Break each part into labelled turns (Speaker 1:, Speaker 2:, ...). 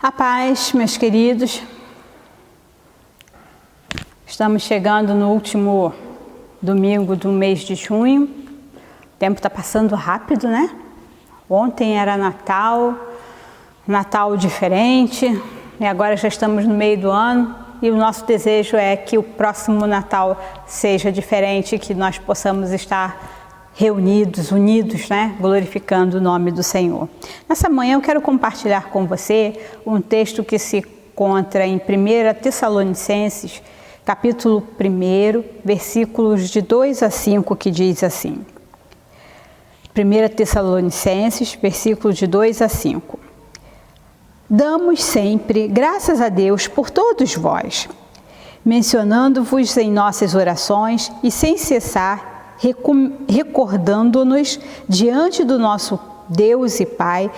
Speaker 1: A paz, meus queridos. Estamos chegando no último domingo do mês de junho. O tempo está passando rápido, né? Ontem era Natal diferente, e agora já estamos no meio do ano. E o nosso desejo é que o próximo Natal seja diferente, que nós possamos estar reunidos, unidos, né? Glorificando o nome do Senhor. Nessa manhã eu quero compartilhar com você um texto que se encontra em 1 Tessalonicenses, capítulo 1, versículos de 2 a 5, que diz assim. 1 Tessalonicenses, versículos de 2 a 5. Damos sempre graças a Deus por todos vós, mencionando-vos em nossas orações e sem cessar, recordando-nos diante do nosso Deus e Pai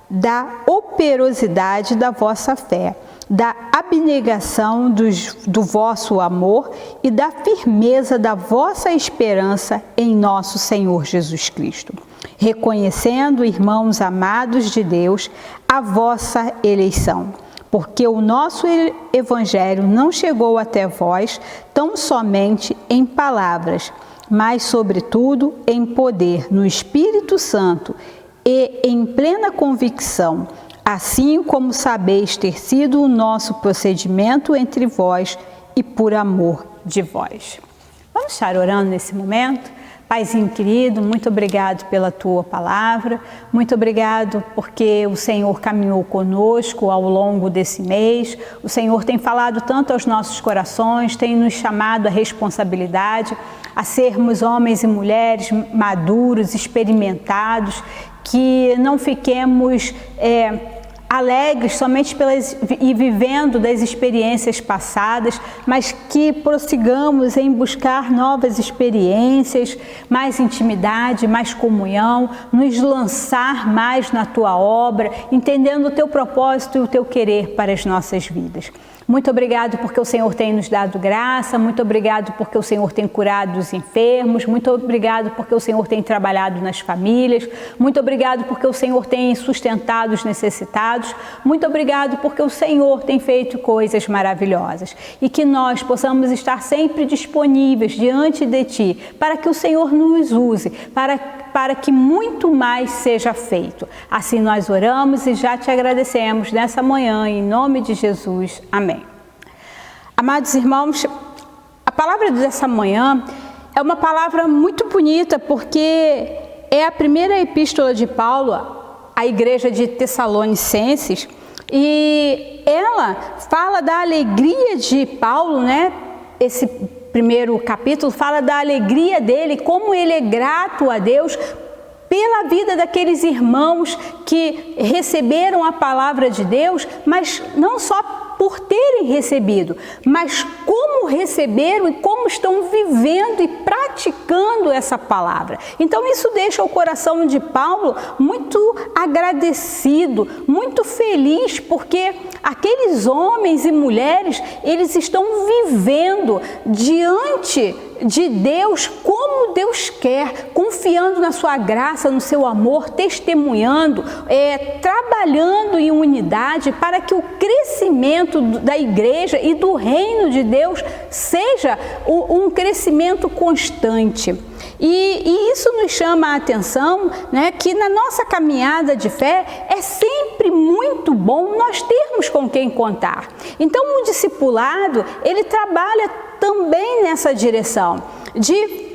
Speaker 1: da operosidade da vossa fé, da abnegação do vosso amor e da firmeza da vossa esperança em nosso Senhor Jesus Cristo, reconhecendo, irmãos amados de Deus, a vossa eleição, porque o nosso Evangelho não chegou até vós tão somente em palavras, mas, sobretudo, em poder no Espírito Santo e em plena convicção, assim como sabeis ter sido o nosso procedimento entre vós e por amor de vós. Vamos estar orando nesse momento? Paizinho querido, muito obrigado pela Tua palavra, muito obrigado porque o Senhor caminhou conosco ao longo desse mês, o Senhor tem falado tanto aos nossos corações, tem nos chamado à responsabilidade, a sermos homens e mulheres maduros, experimentados, que não fiquemos alegres somente e vivendo das experiências passadas, mas que prossigamos em buscar novas experiências, mais intimidade, mais comunhão, nos lançar mais na Tua obra, entendendo o Teu propósito e o Teu querer para as nossas vidas. Muito obrigado porque o Senhor tem nos dado graça, muito obrigado porque o Senhor tem curado os enfermos, muito obrigado porque o Senhor tem trabalhado nas famílias, muito obrigado porque o Senhor tem sustentado os necessitados, muito obrigado porque o Senhor tem feito coisas maravilhosas e que nós possamos estar sempre disponíveis diante de Ti, para que o Senhor nos use, para que muito mais seja feito. Assim nós oramos e já Te agradecemos nessa manhã, em nome de Jesus. Amém. Amados irmãos, a palavra dessa manhã é uma palavra muito bonita, porque é a primeira epístola de Paulo à igreja de Tessalonicenses, e ela fala da alegria de Paulo, né? Esse primeiro capítulo fala da alegria dele, como ele é grato a Deus pela vida daqueles irmãos que receberam a palavra de Deus, mas não só por terem recebido, mas como receberam e como estão vivendo e praticando essa palavra. Então isso deixa o coração de Paulo muito agradecido, muito feliz, porque aqueles homens e mulheres, eles estão vivendo diante de Deus como Deus quer, confiando na sua graça, no seu amor, testemunhando, trabalhando em unidade para que o crescimento da igreja e do reino de Deus seja um crescimento constante. E isso nos chama a atenção, né, que na nossa caminhada de fé é sempre muito bom nós termos com quem contar. Então o discipulado, ele trabalha também nessa direção, de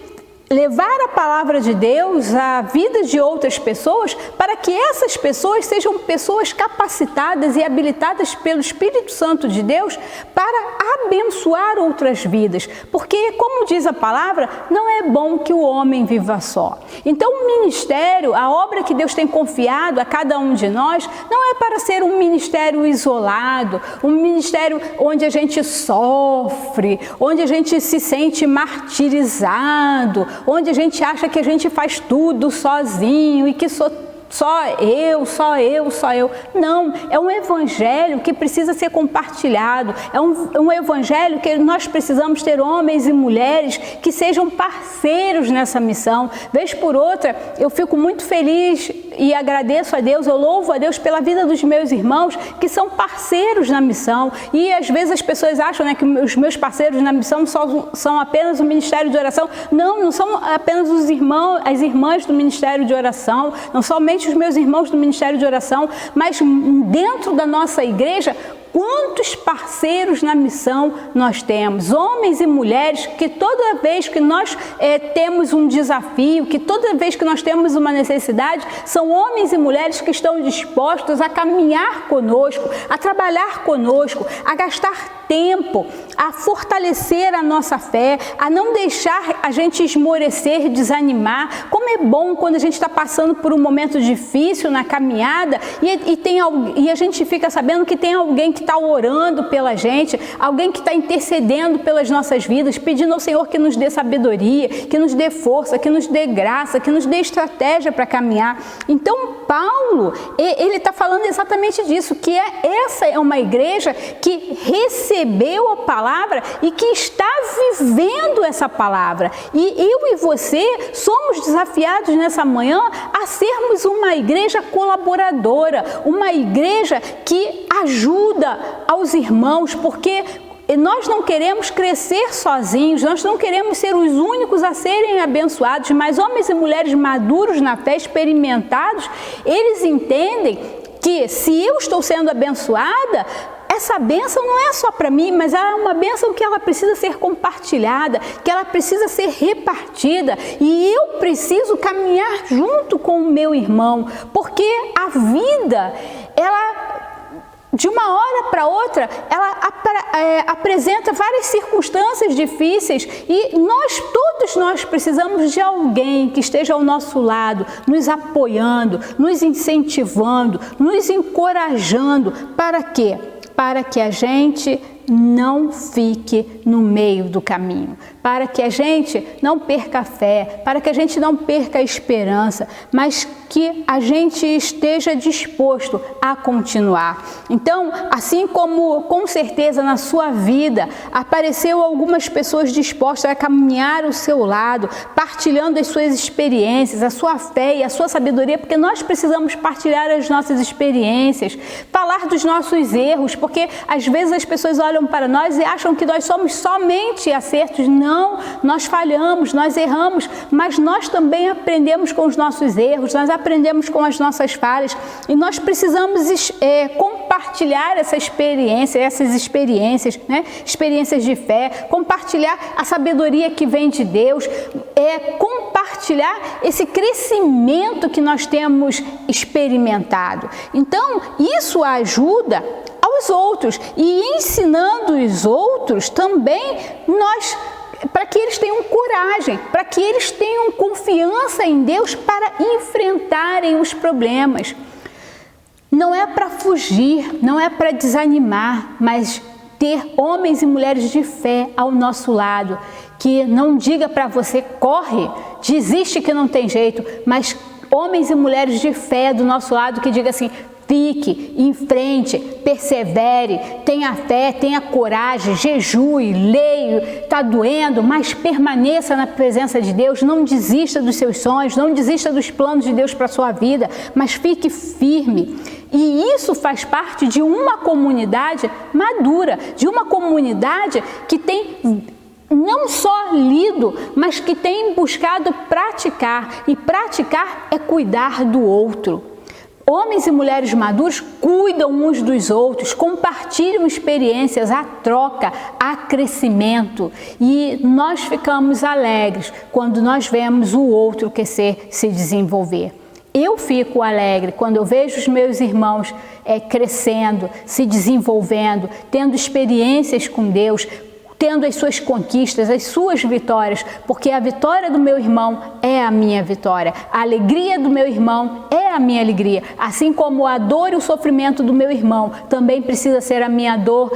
Speaker 1: levar a palavra de Deus à vida de outras pessoas, para que essas pessoas sejam pessoas capacitadas e habilitadas pelo Espírito Santo de Deus para abençoar outras vidas, porque, como diz a palavra, não é bom que o homem viva só. Então o ministério, a obra que Deus tem confiado a cada um de nós, não é para ser um ministério isolado, um ministério onde a gente sofre, onde a gente se sente martirizado, onde a gente acha que a gente faz tudo sozinho e que só eu. Não, é um evangelho que precisa ser compartilhado, é um evangelho que nós precisamos ter homens e mulheres que sejam parceiros nessa missão. Vez por outra, eu fico muito feliz e agradeço a Deus, eu louvo a Deus pela vida dos meus irmãos que são parceiros na missão. E às vezes as pessoas acham, né, que os meus parceiros na missão são apenas o ministério de oração. Não, não são apenas os irmãos, as irmãs do ministério de oração, não somente os meus irmãos do ministério de oração, mas dentro da nossa igreja, quantos parceiros na missão nós temos, homens e mulheres, que toda vez que nós temos um desafio, que toda vez que nós temos uma necessidade, são homens e mulheres que estão dispostos a caminhar conosco, a trabalhar conosco, a gastar tempo, a fortalecer a nossa fé, a não deixar a gente esmorecer, desanimar. Como é bom quando a gente está passando por um momento difícil na caminhada e a gente fica sabendo que tem alguém que está orando pela gente, alguém que está intercedendo pelas nossas vidas, pedindo ao Senhor que nos dê sabedoria, que nos dê força, que nos dê graça, que nos dê estratégia para caminhar. Então, Paulo, ele está falando exatamente disso, que essa é uma igreja que recebeu a palavra e que está vivendo essa palavra. E eu e você somos desafiados nessa manhã a sermos uma igreja colaboradora, uma igreja que ajuda aos irmãos, porque nós não queremos crescer sozinhos, nós não queremos ser os únicos a serem abençoados, mas homens e mulheres maduros na fé, experimentados, eles entendem que se eu estou sendo abençoada, essa bênção não é só para mim, mas ela é uma bênção que ela precisa ser compartilhada, que ela precisa ser repartida, e eu preciso caminhar junto com o meu irmão, porque a vida, ela, de uma hora para outra, ela apresenta várias circunstâncias difíceis e todos nós precisamos de alguém que esteja ao nosso lado, nos apoiando, nos incentivando, nos encorajando. Para quê? Para que a gente não fique no meio do caminho, para que a gente não perca a fé, para que a gente não perca a esperança, mas que a gente esteja disposto a continuar. Então, assim como com certeza na sua vida apareceu algumas pessoas dispostas a caminhar ao seu lado, partilhando as suas experiências, a sua fé e a sua sabedoria, porque nós precisamos partilhar as nossas experiências, falar dos nossos erros, porque às vezes as pessoas olham para nós e acham que nós somos somente acertos. Não, nós falhamos, nós erramos, mas nós também aprendemos com os nossos erros, nós aprendemos com as nossas falhas e nós precisamos compartilhar essas experiências, né? Experiências de fé, compartilhar a sabedoria que vem de Deus, compartilhar esse crescimento que nós temos experimentado. Então, isso ajuda aos outros e ensinando os outros também para que eles tenham coragem, para que eles tenham confiança em Deus para enfrentarem os problemas. Não é para fugir, não é para desanimar, mas ter homens e mulheres de fé ao nosso lado, que não diga para você, corre, desiste que não tem jeito, mas homens e mulheres de fé do nosso lado que diga assim, fique em frente, persevere, tenha fé, tenha coragem, jejue, leia, está doendo, mas permaneça na presença de Deus, não desista dos seus sonhos, não desista dos planos de Deus para a sua vida, mas fique firme. E isso faz parte de uma comunidade madura, de uma comunidade que tem não só lido, mas que tem buscado praticar, e praticar é cuidar do outro. Homens e mulheres maduros cuidam uns dos outros, compartilham experiências, há troca, há crescimento. E nós ficamos alegres quando nós vemos o outro crescer, se desenvolver. Eu fico alegre quando eu vejo os meus irmãos crescendo, se desenvolvendo, tendo experiências com Deus, tendo as suas conquistas, as suas vitórias, porque a vitória do meu irmão é a minha vitória, a alegria do meu irmão é a minha alegria, assim como a dor e o sofrimento do meu irmão também precisa ser a minha dor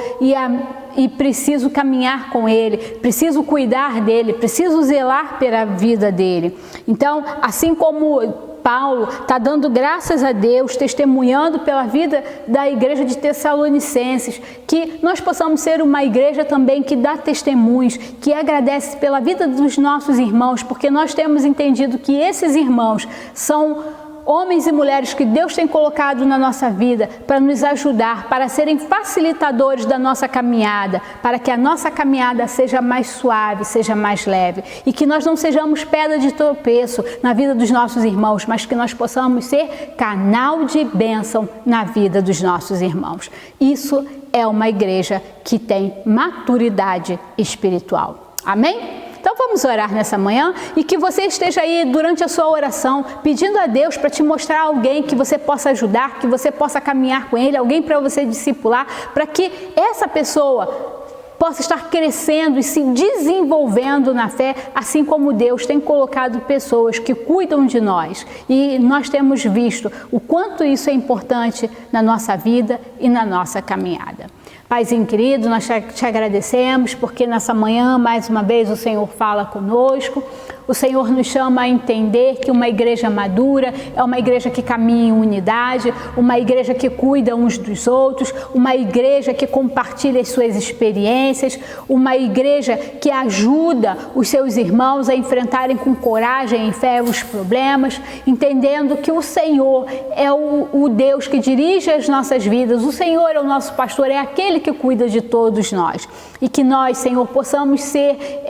Speaker 1: e preciso caminhar com ele, preciso cuidar dele, preciso zelar pela vida dele. Então, assim como Paulo está dando graças a Deus, testemunhando pela vida da igreja de Tessalonicenses, que nós possamos ser uma igreja também que dá testemunhos, que agradece pela vida dos nossos irmãos, porque nós temos entendido que esses irmãos são homens e mulheres que Deus tem colocado na nossa vida para nos ajudar, para serem facilitadores da nossa caminhada, para que a nossa caminhada seja mais suave, seja mais leve e que nós não sejamos pedra de tropeço na vida dos nossos irmãos, mas que nós possamos ser canal de bênção na vida dos nossos irmãos. Isso é uma igreja que tem maturidade espiritual. Amém? Então vamos orar nessa manhã e que você esteja aí durante a sua oração pedindo a Deus para te mostrar alguém que você possa ajudar, que você possa caminhar com ele, alguém para você discipular, para que essa pessoa possa estar crescendo e se desenvolvendo na fé, assim como Deus tem colocado pessoas que cuidam de nós. E nós temos visto o quanto isso é importante na nossa vida e na nossa caminhada. Paizinho querido, nós te agradecemos porque nessa manhã, mais uma vez, o Senhor fala conosco. O Senhor nos chama a entender que uma igreja madura é uma igreja que caminha em unidade, uma igreja que cuida uns dos outros, uma igreja que compartilha as suas experiências, uma igreja que ajuda os seus irmãos a enfrentarem com coragem e fé os problemas, entendendo que o Senhor é o Deus que dirige as nossas vidas, o Senhor é o nosso pastor, é aquele que cuida de todos nós. E que nós, Senhor, possamos ser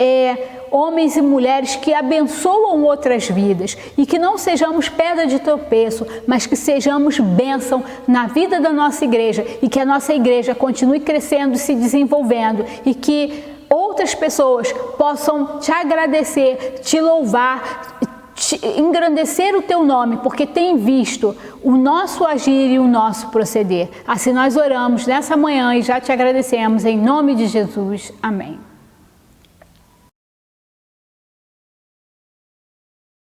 Speaker 1: homens e mulheres que abençoam outras vidas e que não sejamos pedra de tropeço, mas que sejamos bênção na vida da nossa igreja e que a nossa igreja continue crescendo e se desenvolvendo e que outras pessoas possam te agradecer, te louvar, engrandecer o teu nome, porque tem visto o nosso agir e o nosso proceder. Assim nós oramos nessa manhã e já te agradecemos em nome de Jesus. Amém.